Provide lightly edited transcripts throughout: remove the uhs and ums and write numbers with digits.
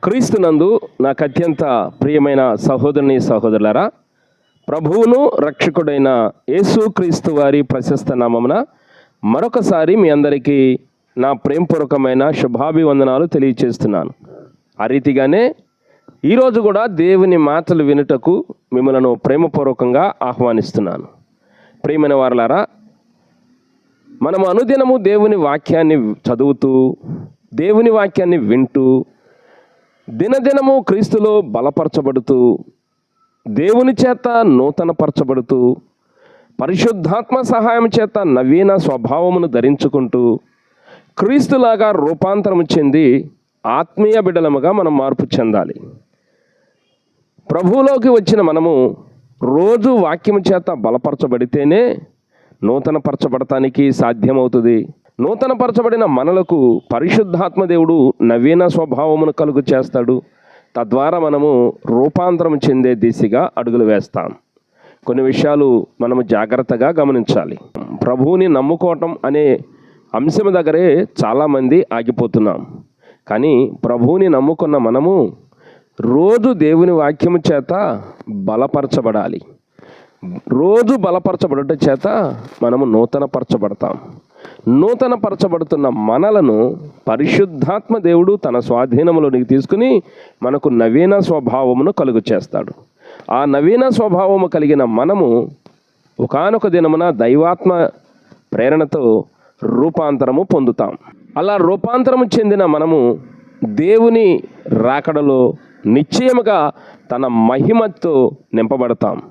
క్రీస్తునందు నాకు అత్యంత ప్రియమైన సహోదరుని సహోదరులారా, ప్రభువును రక్షకుడైన యేసుక్రీస్తు వారి ప్రశస్త నామమున మరొకసారి మీ అందరికీ నా ప్రేమపూర్వకమైన శుభాభివందనాలు తెలియచేస్తున్నాను. ఆ రీతిగానే ఈరోజు కూడా దేవుని మాటలు వినుటకు మిమ్మల్ని ప్రేమపూర్వకంగా ఆహ్వానిస్తున్నాను. ప్రియమైన వారలారా, మనము అనుదినము దేవుని వాక్యాన్ని చదువుతూ, దేవుని వాక్యాన్ని వింటూ, దినదినము క్రీస్తులో బలపరచబడుతూ, దేవుని చేత నూతనపరచబడుతూ, పరిశుద్ధాత్మ సహాయం చేత నవీన స్వభావమును ధరించుకుంటూ, క్రీస్తులాగా రూపాంతరము చెంది ఆత్మీయ బిడ్డలముగా మనం మార్పు చెందాలి. ప్రభువులోకి వచ్చిన మనము రోజు వాక్యము చేత బలపరచబడితేనే నూతనపరచబడటానికి సాధ్యమవుతుంది. నూతనపరచబడిన మనలకు పరిశుద్ధాత్మ దేవుడు నవీన స్వభావమును కలుగు చేస్తాడు. తద్వారా మనము రూపాంతరం చెందే దిశగా అడుగులు వేస్తాం. కొన్ని విషయాలు మనము జాగ్రత్తగా గమనించాలి. ప్రభువుని నమ్ముకోవటం అనే అంశం దగ్గరే చాలామంది ఆగిపోతున్నాం. కానీ ప్రభువుని నమ్ముకున్న మనము రోజు దేవుని వాక్యము చేత బలపరచబడాలి. రోజు బలపరచబడట చేత మనము నూతనపరచబడతాం. నూతనపరచబడుతున్న మనలను పరిశుద్ధాత్మ దేవుడు తన స్వాధీనంలోనికి తీసుకుని మనకు నవీన స్వభావమును కలుగు చేస్తాడు. ఆ నవీన స్వభావము కలిగిన మనము ఒకానొక దినమున దైవాత్మ ప్రేరణతో రూపాంతరము పొందుతాం. అలా రూపాంతరము చెందిన మనము దేవుని రాకడలో నిశ్చయముగా తన మహిమతో నింపబడతాం.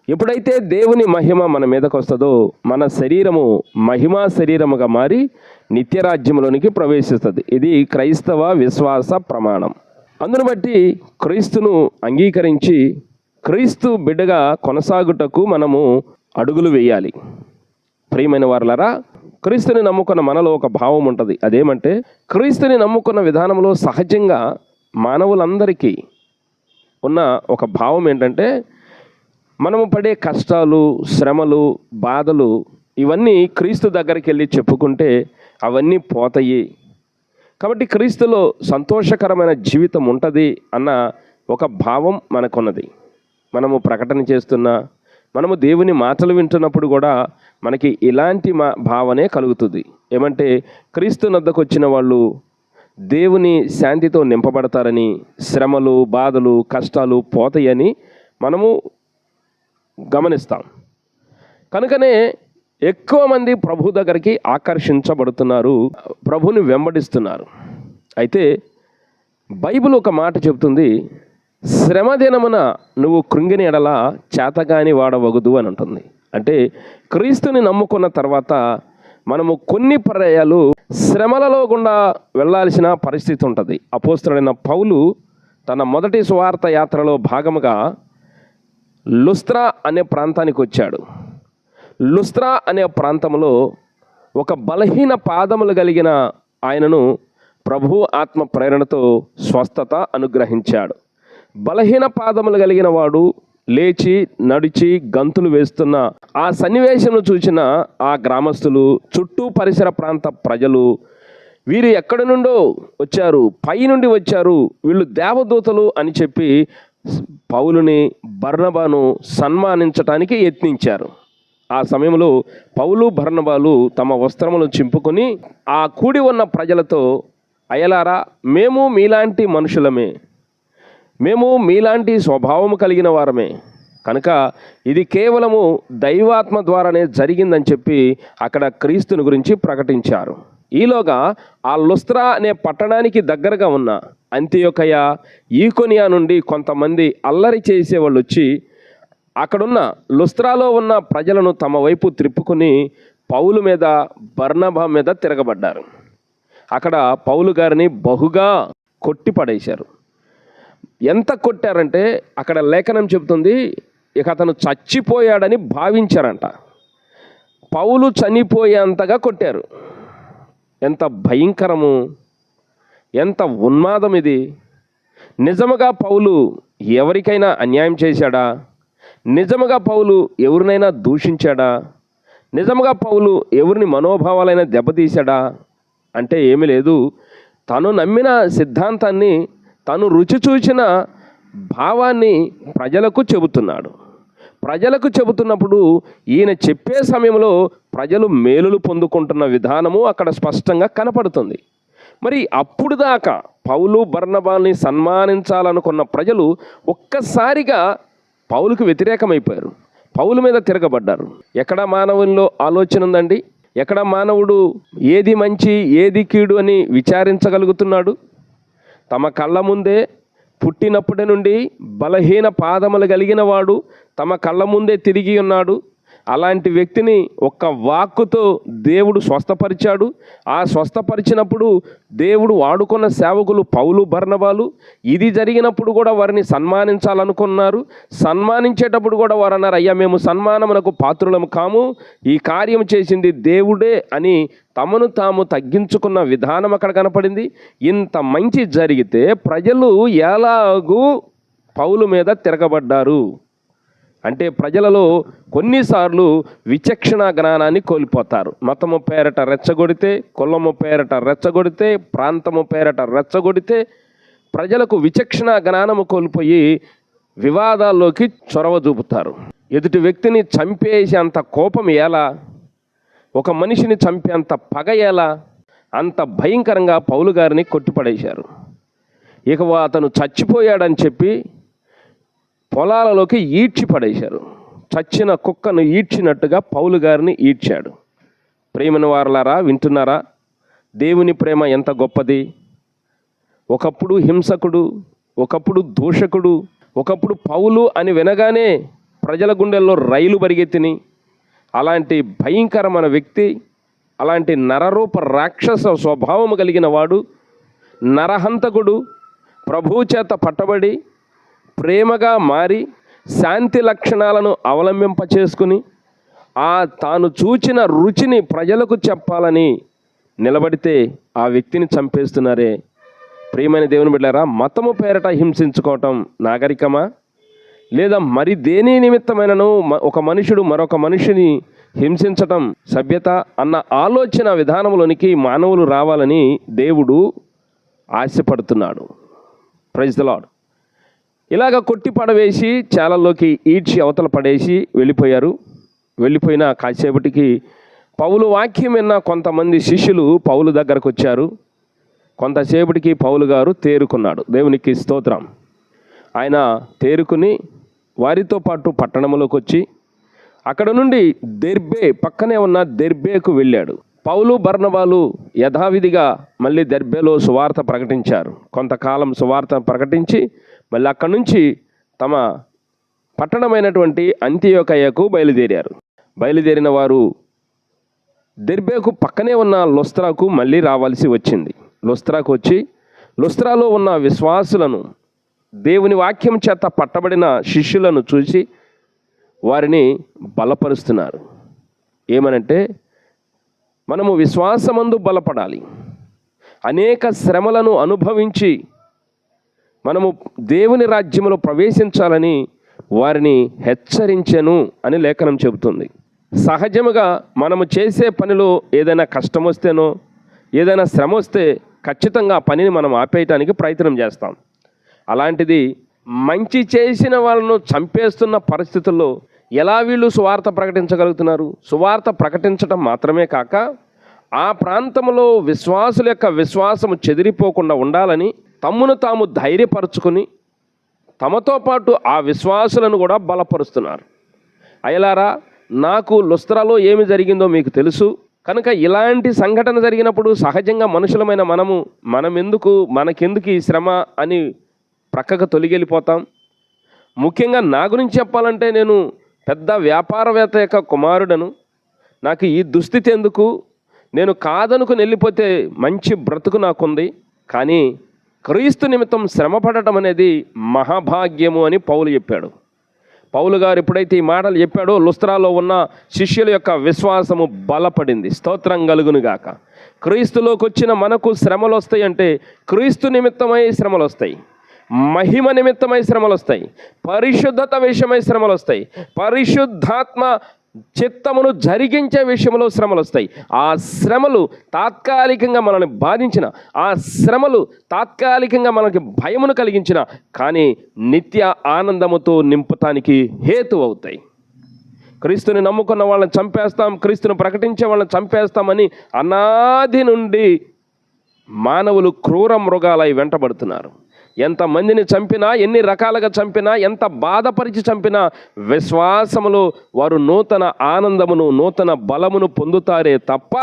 ఎప్పుడైతే దేవుని మహిమ మన మీదకు వస్తుందో మన శరీరము మహిమా శరీరముగా మారి నిత్యరాజ్యంలోనికి ప్రవేశిస్తుంది. ఇది క్రైస్తవ విశ్వాస ప్రమాణం. అందును బట్టి క్రీస్తును అంగీకరించి క్రీస్తు బిడ్డగా కొనసాగుటకు మనము అడుగులు వేయాలి. ప్రియమైన వారలారా, క్రీస్తుని నమ్ముకున్న మనలో ఒక భావం ఉంటుంది. అదేమంటే, క్రీస్తుని నమ్ముకున్న విధానంలో సహజంగా మానవులందరికీ ఉన్న ఒక భావం ఏంటంటే, మనము పడే కష్టాలు, శ్రమలు, బాధలు ఇవన్నీ క్రీస్తు దగ్గరికి వెళ్ళి చెప్పుకుంటే అవన్నీ పోతాయి. కాబట్టి క్రీస్తులో సంతోషకరమైన జీవితం ఉంటుంది అన్న ఒక భావం మనకున్నది. మనము ప్రకటన చేస్తున్నా, మనము దేవుని మాటలు వింటున్నప్పుడు కూడా మనకి ఇలాంటి భావనే కలుగుతుంది. ఏమంటే, క్రీస్తు వద్దకు వచ్చిన వాళ్ళు దేవుని శాంతితో నింపబడతారని, శ్రమలు, బాధలు, కష్టాలు పోతాయని మనము గమనిస్తాం. కనుకనే ఎక్కువ మంది ప్రభు దగ్గరికి ఆకర్షించబడుతున్నారు, ప్రభుని వెంబడిస్తున్నారు. అయితే బైబిల్ ఒక మాట చెబుతుంది, శ్రమ దినమున నువ్వు కృంగిని ఎడల చేతగాని వాడవగుదు అని ఉంటుంది. అంటే క్రీస్తుని నమ్ముకున్న తర్వాత మనము కొన్ని పర్యాయాలు శ్రమలలో గుండా వెళ్ళాల్సిన పరిస్థితి ఉంటుంది. అపోస్తలుడైన పౌలు తన మొదటి సువార్త యాత్రలో భాగముగా లుస్త్రా అనే ప్రాంతానికి వచ్చాడు. లుస్త్రా అనే ప్రాంతంలో ఒక బలహీన పాదములు కలిగిన ఆయనను ప్రభు ఆత్మ ప్రేరణతో స్వస్థత అనుగ్రహించాడు. బలహీన పాదములు కలిగిన వాడు లేచి నడిచి గంతులు వేస్తున్న ఆ సన్నివేశం చూసిన ఆ గ్రామస్తులు, చుట్టూ పరిసర ప్రాంత ప్రజలు, వీరు ఎక్కడి నుండో వచ్చారు, పై నుండి వచ్చారు, వీళ్ళు దేవదూతలు అని చెప్పి పౌలుని, బర్నబాను సన్మానించటానికి యత్నించారు. ఆ సమయంలో పౌలు, బర్నబాలు తమ వస్త్రములు చింపుకొని ఆ కూడి ఉన్న ప్రజలతో, అయలారా, మేము మీలాంటి మనుషులమే, మేము మీలాంటి స్వభావము కలిగిన వారమే, కనుక ఇది కేవలము దైవాత్మ ద్వారానే జరిగిందని చెప్పి అక్కడ క్రీస్తుని గురించి ప్రకటించారు. ఈలోగా ఆ లుస్త్రా అనే పట్టణానికి దగ్గరగా ఉన్న అంతియొకయ, ఈకొనియా నుండి కొంతమంది అల్లరి చేసేవాళ్ళు వచ్చి అక్కడున్న లుస్త్రాలో ఉన్న ప్రజలను తమ వైపు త్రిప్పుకొని పౌలు మీద, బర్నబా మీద తిరగబడ్డారు. అక్కడ పౌలు గారిని బహుగా కొట్టి పడేశారు. ఎంత కొట్టారంటే అక్కడ లేఖనం చెబుతుంది, ఇక అతను చచ్చిపోయాడని భావించారంట. పౌలు చనిపోయేంతగా కొట్టారు. ఎంత భయంకరము, ఎంత ఉన్మాదం ఇది! నిజముగా పౌలు ఎవరికైనా అన్యాయం చేశాడా? నిజముగా పౌలు ఎవరినైనా దూషించాడా? నిజముగా పౌలు ఎవరిని మనోభావాలైనా దెబ్బతీశాడా? అంటే ఏమీ లేదు. తను నమ్మిన సిద్ధాంతాన్ని తను రుచి చూచిన భావాన్ని ప్రజలకు చెబుతున్నాడు. ప్రజలకు చెబుతున్నప్పుడు ఈయన చెప్పే సమయంలో ప్రజలు మేలులు పొందుకుంటున్న విధానము అక్కడ స్పష్టంగా కనపడుతుంది. మరి అప్పుడు దాకా పౌలు బర్నబాల్ని సన్మానించాలనుకున్న ప్రజలు ఒక్కసారిగా పౌలుకు వ్యతిరేకమైపోయారు, పౌలు మీద తిరగబడ్డారు. ఎక్కడ మానవుల్లో ఆలోచన ఉందండి? ఎక్కడ మానవుడు ఏది మంచి ఏది కీడు అని విచారించగలుగుతున్నాడు? తమ కళ్ళ ముందే పుట్టినప్పటి నుండి బలహీన పాదములు కలిగిన వాడు తమ కళ్ళ ముందే తిరిగి ఉన్నాడు. అలాంటి వ్యక్తిని ఒక్క వాక్కుతో దేవుడు స్వస్థపరిచాడు. ఆ స్వస్థపరిచినప్పుడు దేవుడు వాడుకున్న సేవకులు పౌలు బర్నబాలు. ఇది జరిగినప్పుడు కూడా వారిని సన్మానించాలనుకున్నారు. సన్మానించేటప్పుడు కూడా వారు అన్నారు, అయ్యా మేము సన్మానమునకు పాత్రులము కాము, ఈ కార్యం చేసింది దేవుడే అని తమను తాము తగ్గించుకున్న విధానం అక్కడ కనపడింది. ఇంత మంచి జరిగితే ప్రజలు ఎలాగూ పౌలు మీద తిరగబడ్డారు అంటే ప్రజలలో కొన్నిసార్లు విచక్షణ జ్ఞానాన్ని కోల్పోతారు. మతము పేరట రెచ్చగొడితే, కులము పేరట రెచ్చగొడితే, ప్రాంతము పేరట రెచ్చగొడితే ప్రజలకు విచక్షణ జ్ఞానము కోల్పోయి వివాదాల్లోకి చొరవ చూపుతారు. ఎదుటి వ్యక్తిని చంపేసి అంత కోపం ఎలా, ఒక మనిషిని చంపేంత పగ ఎలా, అంత భయంకరంగా పౌలు గారిని కొట్టిపడేశారు. ఇక అతను చచ్చిపోయాడని చెప్పి పొలాలలోకి ఈడ్చి పడేశారు. చచ్చిన కుక్కను ఈడ్చినట్టుగా పౌలు గారిని ఈడ్చాడు. ప్రేమను వారలారా, వింటున్నారా? దేవుని ప్రేమ ఎంత గొప్పది! ఒకప్పుడు హింసకుడు, ఒకప్పుడు దూషకుడు, ఒకప్పుడు పౌలు అని వినగానే ప్రజల గుండెల్లో రైలు పరిగెత్తిని అలాంటి భయంకరమైన వ్యక్తి, అలాంటి నరరూప రాక్షస స్వభావము కలిగిన వాడు, నరహంతకుడు, ప్రభువు చేత పట్టబడి ప్రేమగా మారి శాంతి లక్షణాలను అవలంబింపచేసుకుని తాను చూచిన రుచిని ప్రజలకు చెప్పాలని నిలబడితే ఆ వ్యక్తిని చంపేస్తున్నారే. ప్రియమైన దేవుని బిడ్డలారా, మతము పేరట హింసించుకోవటం నాగరికమా? లేదా మరి దేని నిమిత్తమైనను ఒక మనుషుడు మరొక మనిషిని హింసించటం సభ్యత అన్న ఆలోచన విధానంలోనికి మానవులు రావాలని దేవుడు ఆశపడుతున్నాడు. Praise the Lord. ఇలాగ కొట్టి పడవేసి చాలల్లోకి ఈడ్చి అవతల పడేసి వెళ్ళిపోయారు. వెళ్ళిపోయిన కాసేపటికి పౌలు వాక్యం విన్న కొంతమంది శిష్యులు పౌలు దగ్గరకు వచ్చారు. కొంతసేపటికి పౌలు గారు తేరుకున్నాడు. దేవునికి స్తోత్రం. ఆయన తేరుకుని వారితో పాటు పట్టణంలోకి వచ్చి అక్కడ నుండి దెర్బే, పక్కనే ఉన్న దెర్బేకు వెళ్ళాడు. పౌలు బర్నబాలు యథావిధిగా మళ్ళీ దెర్బేలో సువార్త ప్రకటించారు. కొంతకాలం సువార్త ప్రకటించి మళ్ళీ అక్కడి నుంచి తమ పట్టణమైనటువంటి అంతియోకయకు బయలుదేరారు. బయలుదేరిన వారు దెర్బేకు పక్కనే ఉన్న లుస్త్రాకు మళ్ళీ రావాల్సి వచ్చింది. లుస్త్రాకు వచ్చి లుస్త్రాలో ఉన్న విశ్వాసులను, దేవుని వాక్యం చేత పట్టబడిన శిష్యులను చూసి వారిని బలపరుస్తున్నారు. ఏమనంటే, మనము విశ్వాసమందు బలపడాలి, అనేక శ్రమలను అనుభవించి మనము దేవుని రాజ్యంలో ప్రవేశించాలని వారిని హెచ్చరించెను అని లేఖనం చెబుతుంది. సహజముగా మనము చేసే పనిలో ఏదైనా కష్టం వస్తేనో ఏదైనా శ్రమ వస్తే ఖచ్చితంగా ఆ పనిని మనం ఆపేయటానికి ప్రయత్నం చేస్తాం. అలాంటిది మంచి చేసిన వాళ్ళను చంపేస్తున్న పరిస్థితుల్లో ఎలా వీళ్ళు సువార్త ప్రకటించగలుగుతున్నారు? సువార్త ప్రకటించడం మాత్రమే కాక ఆ ప్రాంతంలో విశ్వాసుల యొక్క విశ్వాసము చెదిరిపోకుండా ఉండాలని తమ్మును తాము ధైర్యపరుచుకుని తమతో పాటు ఆ విశ్వాసులను కూడా బలపరుస్తున్నారు. అయ్యలారా, నాకు లుస్త్రాలో ఏమి జరిగిందో మీకు తెలుసు కనుక ఇలాంటి సంఘటన జరిగినప్పుడు సహజంగా మనుషులమైన మనకెందుకు ఈ శ్రమ అని ప్రక్కకు తొలగిపోతాం. ముఖ్యంగా నా గురించి చెప్పాలంటే నేను పెద్ద వ్యాపారవేత్త యొక్క కుమారుడను, నాకు ఈ దుస్థితి ఎందుకు, నేను కాదనుకుని వెళ్ళిపోతే మంచి బ్రతుకు నాకుంది, కానీ క్రీస్తు నిమిత్తం శ్రమపడటం అనేది మహాభాగ్యము అని పౌలు చెప్పాడు. పౌలు గారు ఎప్పుడైతే ఈ మాటలు చెప్పాడో లుస్త్రాలో ఉన్న శిష్యుల యొక్క విశ్వాసము బలపడింది. స్తోత్రం కలుగునుగాక. క్రీస్తులోకి వచ్చిన మనకు శ్రమలు వస్తాయి అంటే క్రీస్తు నిమిత్తమై శ్రమలు వస్తాయి, మహిమ నిమిత్తమై శ్రమలు వస్తాయి, పరిశుద్ధత విషయమై శ్రమలు వస్తాయి, పరిశుద్ధాత్మ చిత్తమును జరిగించే విషయంలో శ్రమలు వస్తాయి. ఆ శ్రమలు తాత్కాలికంగా మనల్ని బాధించిన, ఆ శ్రమలు తాత్కాలికంగా మనకి భయమును కలిగించిన, కానీ నిత్య ఆనందముతో నింపటానికి హేతు అవుతాయి. క్రీస్తుని నమ్ముకున్న వాళ్ళని చంపేస్తాం, క్రీస్తుని ప్రకటించే వాళ్ళని చంపేస్తామని అనాది నుండి మానవులు క్రూర మృగాలై వెంటబడుతున్నారు. ఎంతమందిని చంపినా, ఎన్ని రకాలుగా చంపినా, ఎంత బాధపరిచి చంపినా విశ్వాసములో వారు నూతన ఆనందమును, నూతన బలమును పొందుతారే తప్ప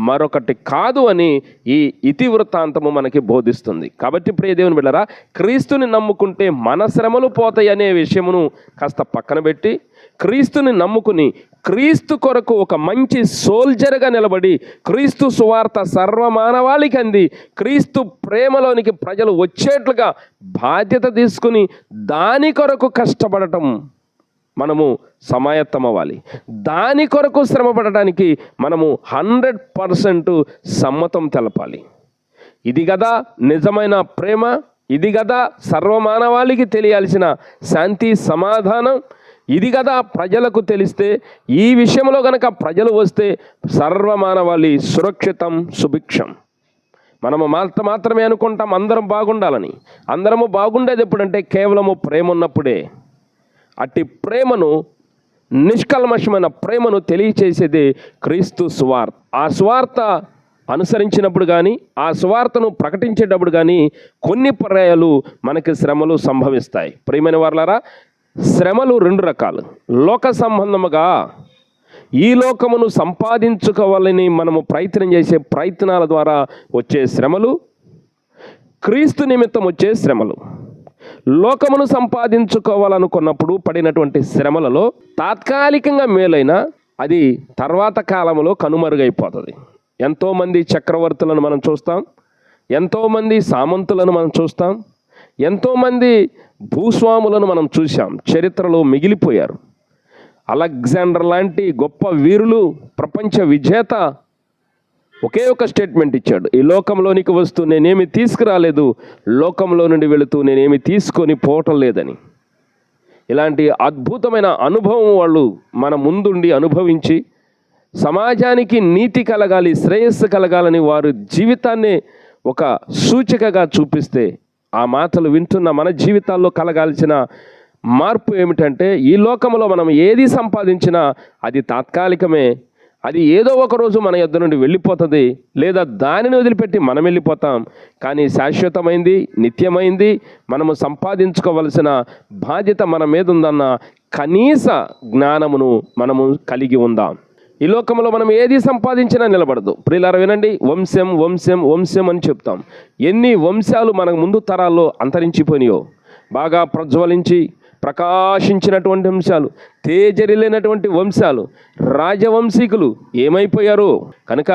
మరొకటి కాదు అని ఈ ఇతివృత్తాంతము మనకి బోధిస్తుంది. కాబట్టి ప్రియ దేవుని బిడ్డలారా, క్రీస్తుని నమ్ముకుంటే మన శ్రమలు పోతాయి అనే విషయమును కాస్త పక్కన పెట్టి, క్రీస్తుని నమ్ముకుని క్రీస్తు కొరకు ఒక మంచి సోల్జర్గా నిలబడి క్రీస్తు సువార్త సర్వమానవాళికి అంది క్రీస్తు ప్రేమలోనికి ప్రజలు వచ్చేట్లుగా బాధ్యత తీసుకుని దాని కొరకు కష్టపడటం మనము సమాయత్తం అవ్వాలి. దాని కొరకు శ్రమ పడటానికి మనము 100% సమ్మతం తెలపాలి. ఇది కదా నిజమైన ప్రేమ, ఇది కదా సర్వమానవాళికి తెలియాల్సిన శాంతి సమాధానం, ఇది కదా ప్రజలకు తెలిస్తే, ఈ విషయంలో కనుక ప్రజలు వస్తే సర్వమానవాళి సురక్షితం సుభిక్షం. మనము మాత్రమే అనుకుంటాం అందరం బాగుండాలని. అందరము బాగుండేది ఎప్పుడంటే కేవలము ప్రేమ ఉన్నప్పుడే. అట్టి ప్రేమను, నిష్కల్మషమైన ప్రేమను తెలియచేసేది క్రీస్తు సువార్త. ఆ సువార్త అనుసరించినప్పుడు కానీ, ఆ సువార్తను ప్రకటించేటప్పుడు కానీ కొన్ని పర్యాయాలు మనకి శ్రమలు సంభవిస్తాయి. ప్రియమైన వారలారా, శ్రమలు 2 రకాలు. లోక సంబంధముగా ఈ లోకమును సంపాదించుకోవాలని మనము ప్రయత్నం చేసే ప్రయత్నాల ద్వారా వచ్చే శ్రమలు, క్రీస్తు నిమిత్తం వచ్చే శ్రమలు. లోకమును సంపాదించుకోవాలనుకున్నప్పుడు పడినటువంటి శ్రమలలో తాత్కాలికంగా మేలైన అది తర్వాత కాలంలో కనుమరుగైపోతుంది. ఎంతోమంది చక్రవర్తులను మనం చూస్తాం, ఎంతోమంది సామంతులను మనం చూస్తాం, ఎంతోమంది భూస్వాములను మనం చూసాం, చరిత్రలో మిగిలిపోయారు. అలెగ్జాండర్ లాంటి గొప్ప వీరులు, ప్రపంచ విజేత ఒకే ఒక స్టేట్మెంట్ ఇచ్చాడు: ఈ లోకంలోనికి వస్తూ నేనేమి తీసుకురాలేదు, లోకంలో నుండి వెళుతూ నేనేమి తీసుకొని పోవటం లేదని. ఇలాంటి అద్భుతమైన అనుభవం వాళ్ళు మన ముందుండి అనుభవించి సమాజానికి నీతి కలగాలి, శ్రేయస్సు కలగాలని వారు జీవితాన్ని ఒక సూచికగా చూపిస్తే, ఆ మాటలు వింటున్న మన జీవితాల్లో కలగాల్సిన మార్పు ఏమిటంటే, ఈ లోకంలో మనం ఏది సంపాదించినా అది తాత్కాలికమే. అది ఏదో ఒక రోజు మన యొద్ద నుండి వెళ్ళిపోతుంది, లేదా దానిని వదిలిపెట్టి మనం వెళ్ళిపోతాం. కానీ శాశ్వతమైంది, నిత్యమైంది, మనము సంపాదించుకోవలసిన బాధ్యత మన మీద ఉందన్న కనీస జ్ఞానమును మనము కలిగి ఉందాం. ఈ లోకంలో మనం ఏది సంపాదించినా నిలబడదు. ప్రియులారా వినండి, వంశం వంశం వంశం అని చెప్తాం. ఎన్ని వంశాలు మనకు ముందు తరాల్లో అంతరించిపోయినాయో, బాగా ప్రజ్వలించి ప్రకాశించినటువంటి వంశాలు, తేజరిల్లినటువంటి వంశాలు, రాజవంశీకులు ఏమైపోయారు? కనుక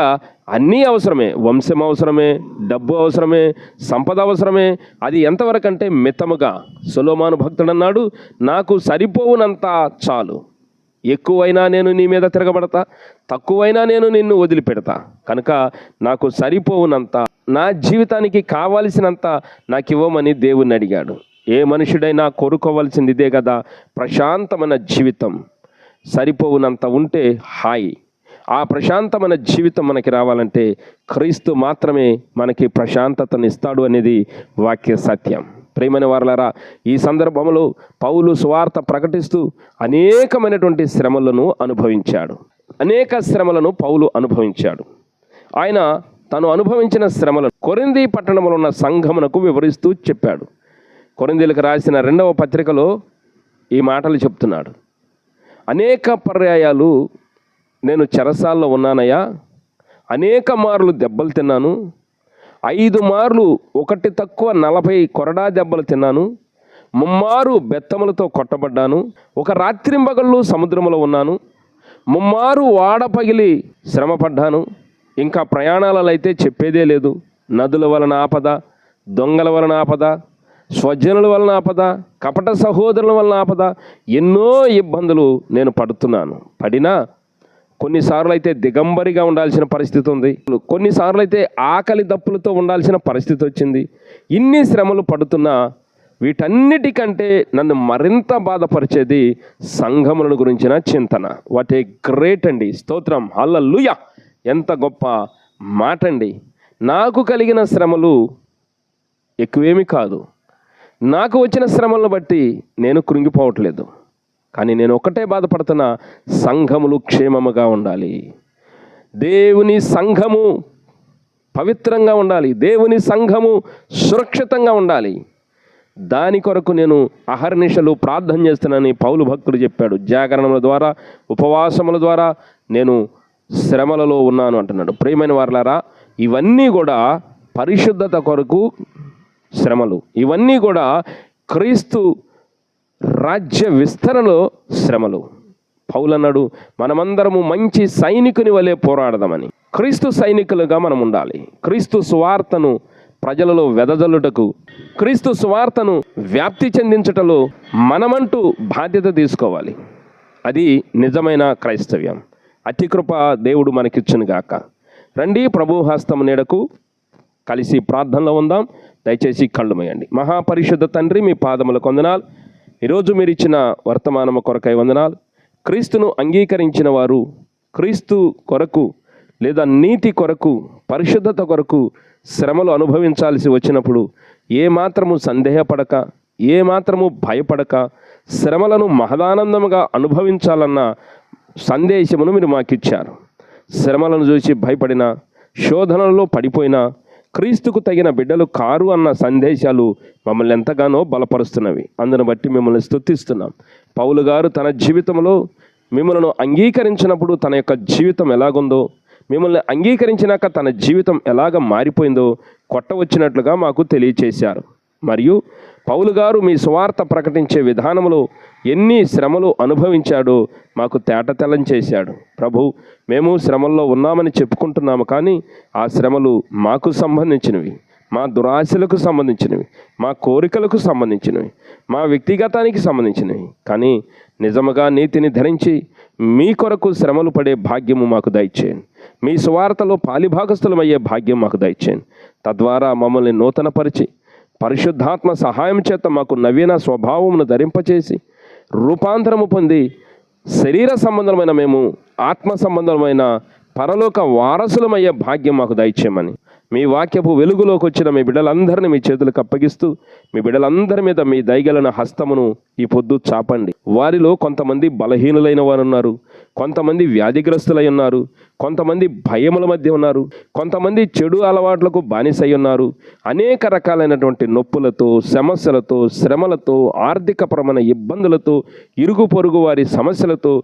అన్నీ అవసరమే. వంశం అవసరమే, డబ్బు అవసరమే, సంపద అవసరమే. అది ఎంతవరకు అంటే మితముగా. సొలొమోను భక్తుడు అన్నాడు, నాకు సరిపోవునంత చాలు, ఎక్కువైనా నేను నీ మీద తిరగబడతా, తక్కువైనా నేను నిన్ను వదిలిపెడతా. కనుక నాకు సరిపోవునంత, నా జీవితానికి కావాల్సినంత నాకు ఇవ్వమని దేవుణ్ణి అడిగాడు. ఏ మనుషుడైనా కోరుకోవాల్సింది ఇదే కదా, ప్రశాంతమైన జీవితం. సరిపోవునంత ఉంటే హాయి. ఆ ప్రశాంతమైన జీవితం మనకి రావాలంటే క్రీస్తు మాత్రమే మనకి ప్రశాంతతను ఇస్తాడు అనేది వాక్య సత్యం. ప్రియమైన వారలారా, ఈ సందర్భంలో పౌలు సువార్త ప్రకటిస్తూ అనేకమైనటువంటి శ్రమలను అనుభవించాడు. అనేక శ్రమలను పౌలు అనుభవించాడు. ఆయన తను అనుభవించిన శ్రమలను కొరింథీ పట్టణంలో ఉన్న సంఘమునకు వివరిస్తూ చెప్పాడు. కొరింథీలకు రాసిన 2వ పత్రికలో ఈ మాటలు చెప్తున్నాడు. అనేక పర్యాయాలు నేను చెరసాల్లో ఉన్నానయ్యా, అనేక మార్లు దెబ్బలు తిన్నాను, 5 మార్లు ఒకటి తక్కువ 40 కొరడా దెబ్బలు తిన్నాను, 3 మారు బెత్తములతో కొట్టబడ్డాను, ఒక రాత్రింబగళ్ళు సముద్రంలో ఉన్నాను, 3 మారు వాడ పగిలి శ్రమపడ్డాను. ఇంకా ప్రయాణాలలో అయితే చెప్పేదే లేదు. నదుల వలన ఆపద, దొంగల వలన ఆపద, స్వజనుల వలన ఆపద, కపట సహోదరుల వలన ఆపద, ఎన్నో ఇబ్బందులు నేను పడినా కొన్నిసార్లు అయితే దిగంబరిగా ఉండాల్సిన పరిస్థితి ఉంది, కొన్నిసార్లు అయితే ఆకలి దప్పులతో ఉండాల్సిన పరిస్థితి వచ్చింది. ఇన్ని శ్రమలు పడుతున్నా వీటన్నిటికంటే నన్ను మరింత బాధపరిచేది సంఘములను గురించిన చింతన. వాట్ ఏ గ్రేట్ అండి, స్తోత్రం, హల్లెలూయా. ఎంత గొప్ప మాట అండి. నాకు కలిగిన శ్రమలు ఎక్కువేమీ కాదు, నాకు వచ్చిన శ్రమలను బట్టి నేను కృంగిపోవట్లేదు. కానీ నేను ఒకటే బాధపడుతున్నా, సంఘములు క్షేమముగా ఉండాలి, దేవుని సంఘము పవిత్రంగా ఉండాలి, దేవుని సంఘము సురక్షితంగా ఉండాలి. దాని కొరకు నేను అహర్నిశలు ప్రార్థన చేస్తున్నానని పౌలు భక్తుడు చెప్పాడు. జాగరణముల ద్వారా, ఉపవాసముల ద్వారా నేను శ్రమలలో ఉన్నాను అంటున్నాడు. ప్రియమైన వారలారా, ఇవన్నీ కూడా పరిశుద్ధత కొరకు శ్రమలు, ఇవన్నీ కూడా క్రీస్తు రాజ్య విస్తరణలో శ్రమలు. పౌలు అన్నాడు, మనమందరము మంచి సైనికుని వలె పోరాడదామని. క్రీస్తు సైనికులుగా మనం ఉండాలి. క్రీస్తు సువార్తను ప్రజలలో వెదజల్లుటకు, క్రీస్తు సువార్తను వ్యాప్తి చెందించటలో మనమంటూ బాధ్యత తీసుకోవాలి. అది నిజమైన క్రైస్తవ్యం. అతి కృప దేవుడు మనకిచ్చును గాక. రండి, ప్రభు హస్తము నీడకు కలిసి ప్రార్థనలో ఉందాం. దయచేసి కళ్ళు మూయండి. మహాపరిశుద్ధ తండ్రి, మీ పాదములకు వందనాలు. ఈరోజు మీరు ఇచ్చిన వర్తమానము కొరకై వందనాలు. క్రీస్తును అంగీకరించిన వారు క్రీస్తు కొరకు లేదా నీతి కొరకు, పరిశుద్ధత కొరకు శ్రమలు అనుభవించాల్సి వచ్చినప్పుడు ఏమాత్రము సందేహపడక, ఏమాత్రము భయపడక శ్రమలను మహదానందముగా అనుభవించాలన్న సందేశమును మీరు మాకిచ్చారు. శ్రమలను చూసి భయపడిన, శోధనలలో పడిపోయినా క్రీస్తుకు తగిన బిడ్డలు కారు అన్న సందేశాలు మమ్మల్ని ఎంతగానో బలపరుస్తున్నవి. అందును బట్టి మిమ్మల్ని స్తుతిస్తున్నాం. పౌలు గారు తన జీవితంలో మిమ్మల్ని అంగీకరించినప్పుడు తన యొక్క జీవితం ఎలాగుందో, మిమ్మల్ని అంగీకరించినాక తన జీవితం ఎలాగ మారిపోయిందో కొట్టవచ్చినట్లుగా మాకు తెలియచేశారు. మరియు పౌలు గారు మీ సువార్త ప్రకటించే విధానంలో ఎన్ని శ్రమలు అనుభవించాడో మాకు తేటతెల్లం చేశాడు. ప్రభు, మేము శ్రమల్లో ఉన్నామని చెప్పుకుంటున్నాము, కానీ ఆ శ్రమలు మాకు సంబంధించినవి, మా దురాశలకు సంబంధించినవి, మా కోరికలకు సంబంధించినవి, మా వ్యక్తిగతానికి సంబంధించినవి. కానీ నిజముగా నీతిని ధరించి మీ కొరకు శ్రమలు పడే భాగ్యము మాకు దయచేయండి. మీ సువార్తలో పాలిభాగస్థులమయ్యే భాగ్యం మాకు దయచేయండి. తద్వారా మమ్మల్ని నూతనపరిచి పరిశుద్ధాత్మ సహాయం చేత మాకు నవీన స్వభావమును ధరింపచేసి రూపాంతరము పొంది శరీర సంబంధమైన మేము ఆత్మ సంబంధమైన పరలోక వారసులమయ్యే భాగ్యం మాకు దయచేయమని మీ వాక్యపు వెలుగులోకి వచ్చిన మీ బిడ్డలందరినీ మీ చేతులకు అప్పగిస్తూ, మీ బిడ్డలందరి మీద మీ దయగలన హస్తమును ఈ పొద్దు చాపండి. వారిలో కొంతమంది బలహీనులైన వారు ఉన్నారు, కొంతమంది వ్యాధిగ్రస్తులై ఉన్నారు, కొంతమంది భయముల మధ్య ఉన్నారు, కొంతమంది చెడు అలవాట్లకు బానిసై ఉన్నారు. అనేక రకాలైనటువంటి నొప్పులతో, సమస్యలతో, శ్రమలతో, ఆర్థికపరమైన ఇబ్బందులతో, ఇరుగు పొరుగు వారి సమస్యలతో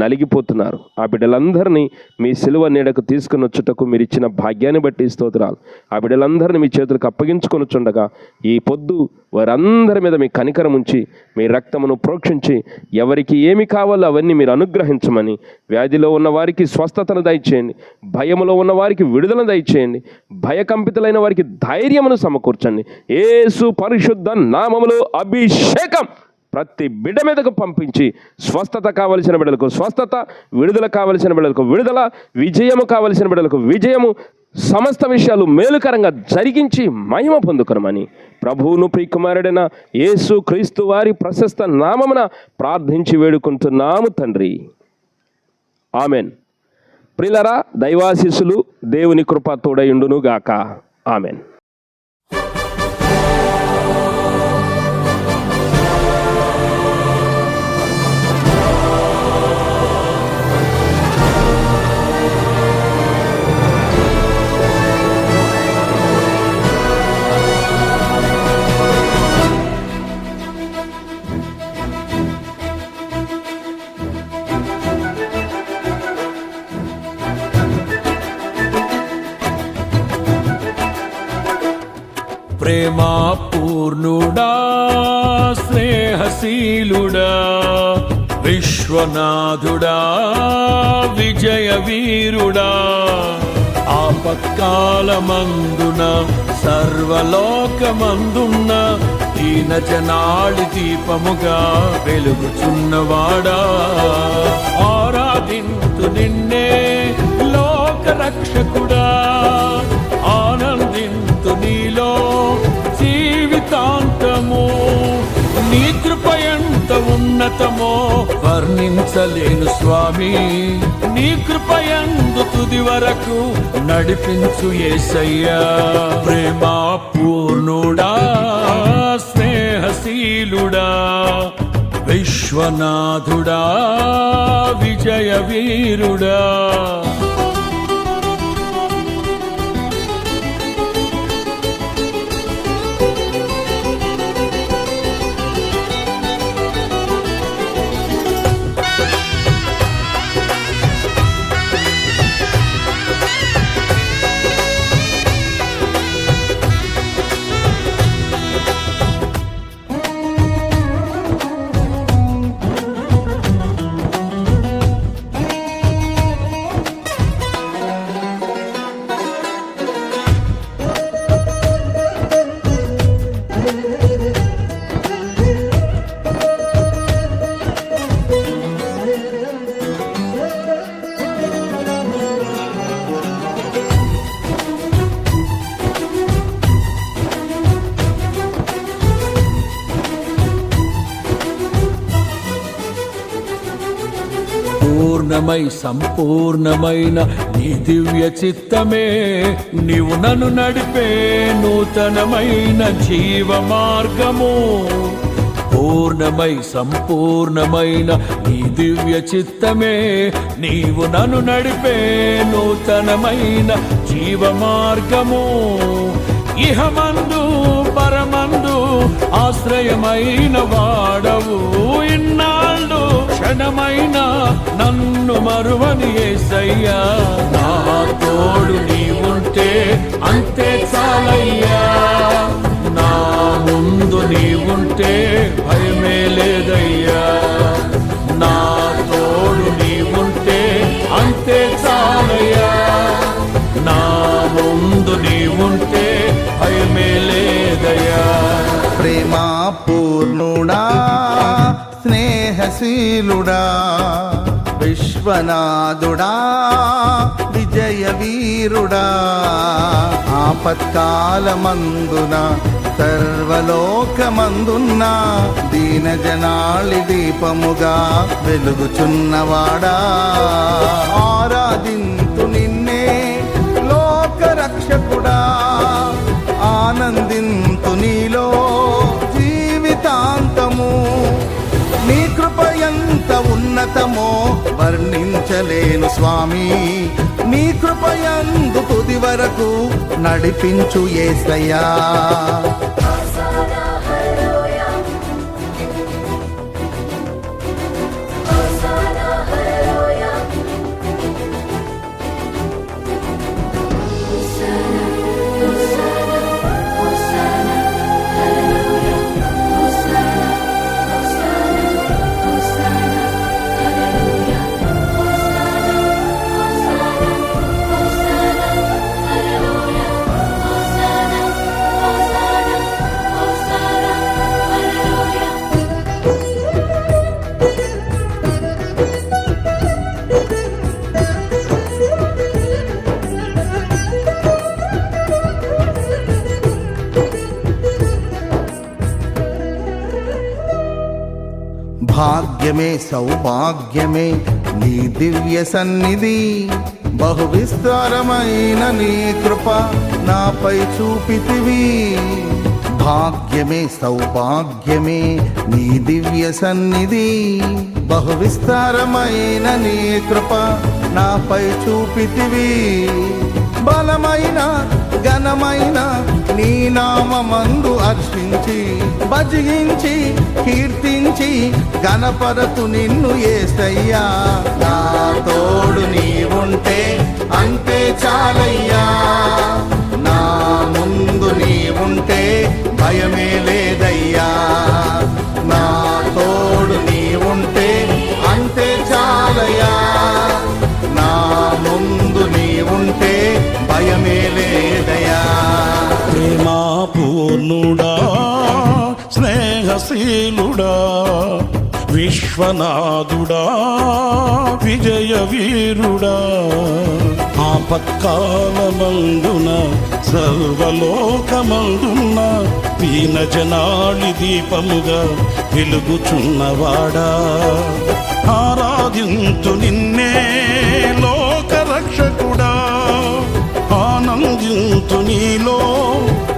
నలిగిపోతున్నారు. ఆ బిడ్డలందరినీ మీ సిలువ నీడకు తీసుకుని వచ్చుటకు మీరు ఇచ్చిన భాగ్యాన్ని బట్టి స్తోత్రాలు. ఆ బిడ్డలందరినీ మీ చేతులకు అప్పగించుకొనుచుండగా ఈ పొద్దు వారందరి మీద మీ కనికరం ఉంచి, మీ రక్తమును ప్రోక్షించి, ఎవరికి ఏమి కావాలో అవన్నీ మీరు అనుగ్రహించమని, వ్యాధిలో ఉన్న వారికి స్వస్థతను దయచేయండి, భయములో ఉన్న వారికి విడుదల దయచేయండి, భయకంపితులైన వారికి ధైర్యమును సమకూర్చండి. యేసు పరిశుద్ధ నామములో అభిషేకం ప్రతి బిడ్డ మీదకు పంపించి, స్వస్థత కావలసిన బిడ్డలకు స్వస్థత, విడుదల కావలసిన బిడ్డలకు విడుదల, విజయము కావలసిన బిడ్డలకు విజయము, సమస్త విషయాలు మేలుకరంగా జరిగించి మహిమ పొందుకొనమని ప్రభువును ప్రియకుమారుడైన యేసు క్రీస్తు వారి ప్రశస్త నామమున ప్రార్థించి వేడుకుంటున్నాము తండ్రి. ఆమెన్. ప్రియులారా, దైవాశీస్సులు, దేవుని కృప తోడయుండును గాక. ఆమెన్. ప్రేమా పూర్ణుడా, స్నేహశీలుడా, విశ్వనాథుడా, విజయ వీరుడా, ఆపత్కాలమందున సర్వలోకమందున్న దీన జనాళి దీపముగా వెలుగుచున్నవాడా, ఆరాధింతు నిన్నే లోక రక్షకుడా, ఆనందింతు నీలో జీవితాంతము. వర్ణించలేను స్వామి, నీ కృపయందు తుది వరకు నడిపించు యేసయ్యా. ప్రేమ పూర్ణుడా, స్నేహశీలుడా, విశ్వనాథుడా, విజయ వీరుడా. పూర్ణమై సంపూర్ణమైన నీ దివ్య చిత్తమే, నీవు నన్ను నడిపే నూతనమైన జీవ మార్గము. పూర్ణమై సంపూర్ణమైన నీ దివ్య చిత్తమే, నీవు నన్ను నడిపే నూతనమైన జీవ మార్గము. ఇహమందు పరమందు ఆశ్రయమైన వాడవు, ఇన్నాళ్ళు క్షణమైన నన్ను మరువని యేసయ్యా. నా తోడు నీవుంటే అంతే చాలయ్యా, నా ముందు నీవుంటే భయమే లేదయ్యా. నా తోడు నీవుంటే అంతే చాలయ్యా, నా ముందు నీవుంటే భయమే లేదయ్యా. ప్రేమ పూర్ణుడా, స్నేహశీలుడా, విశ్వనాథుడా, విజయ వీరుడా. ఆపత్కాలమందున సర్వలోకమందున్న దీనజనాళి దీపముగా వెలుగుచున్నవాడా. ఆరాధింతు నిన్నే లోకరక్షకుడా, ఆనందింతు నీలో జీవితాంతము. నీ కృప ఎంత ఉన్నతమో వర్ణించలేను స్వామి, నీ కృపయందు తుది వరకు నడిపించు యేసయ్యా. భాగ్యమే సౌభాగ్యమే నీ దివ్య సన్నిధి, బహు విస్తారమైన నీ కృప నాపై చూపితివి. భాగ్యమే సౌభాగ్యమే నీ దివ్య సన్నిధి, బహు విస్తారమైన నీ కృప నాపై చూపితివి. బలమైన ఘనమైన నీ నామమందు అర్చించి భజించి కీర్తించి గణపరతు నిన్ను యేసయ్యా. నా తోడు నీవుంటే అంతే చాలయ్యా, నా ముందు నీవుంటే భయమే లేదయ్యా. నా తోడు నీవుంటే అంతే చాలయ్యా, నా ముందు నీవుంటే భయమే లేదయ్యా. ప్రేమా పూర్ణుడా, స్నేహశీలుడా, విశ్వనాథుడా, విజయ వీరుడా. ఆపత్కాలమందున సర్వలోకమందున్న దీనజనాళి దీపముగా వెలుగుచున్నవాడా. ఆరాధింతు నిన్నే లోకరక్షకుడా, ఆనందింతు నీలో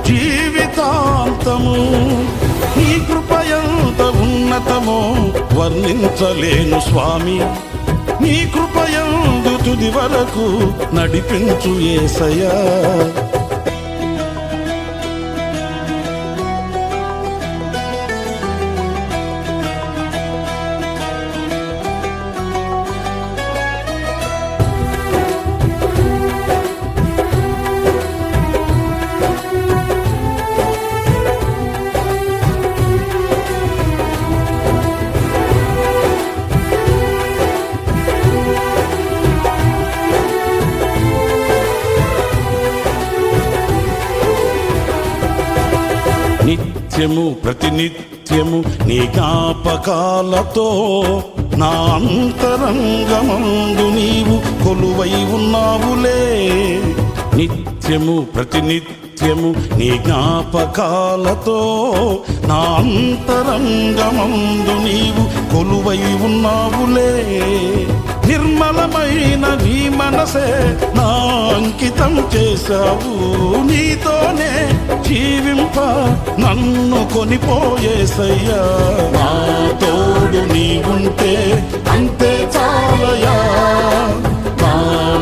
జీవితాంతము. నీ కృప ఎంత ఉన్నతమో వర్ణించలేను స్వామి, నీ కృప యందు తుది వరకు నడిపించు యేసయ్యా. నిత్యము ప్రతినిత్యము నీ జ్ఞాపకాలతో నా అంతరంగమందు నీవు కొలువై ఉన్నావులే. నిత్యము ప్రతినిత్యము నీ జ్ఞాపకాలతో నా అంతరంగమందు నీవు కొలువై ఉన్నావులే. నిర్మలమైన నీ మనసే నా అంకితం చేశావు, నీతోనే జీవింప నన్ను కొనిపోయేసయ్యా. నా తోడు నీవుంటే అంతే చాలయా, నా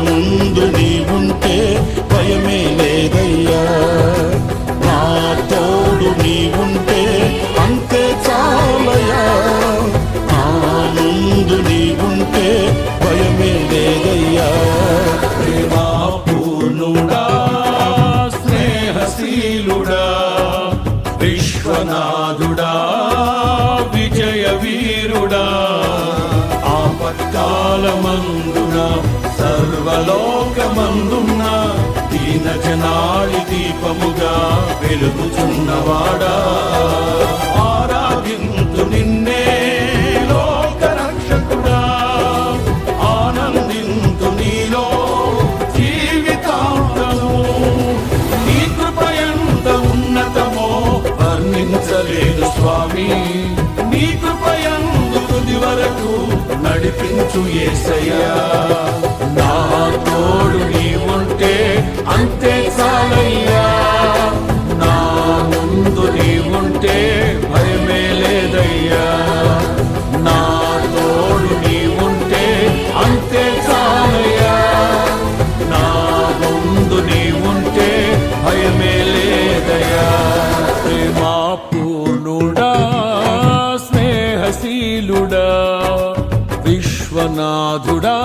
ముందు నీవుంటే భయమే లేదయ్యా. నా తోడు నీవుంటే అంతే చాలయా, నా ముందు నీవుంటే భయమే లేదయ్యా. ప్రేమా పూర్ణుడా, స్నేహశీలుడా, విశ్వనాథుడా, విజయ వీరుడా, ఆపత్కాలమందున సర్వలోకమందున దీన జనాళి దీపముగా వెలుగుచున్నవాడా, ఆరాధింతు నిన్నే లోకరక్షకుడా, ఆనందింతు నీలో జీవితాంతము. నీ కృప ఎంత ఉన్నతమో వర్ణించలేదు స్వామి, నీ కృప యందు తుది వరకు నడిపించు యేసయ్యా. నా తోడు నీవుంటే అంతే చాలయ్యా, నా ముందు నీవుంటే భయమే లేదయ్యా. నా తోడు నీవుంటే అంతే చాలయ్యా, నా ముందు నీవుంటే భయమే లేదయ్యా. ప్రేమా పూర్ణుడా, స్నేహశీలుడా, విశ్వనాథుడా,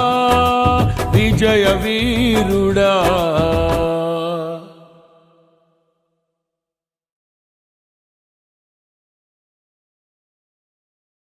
విజయ వీరుడా.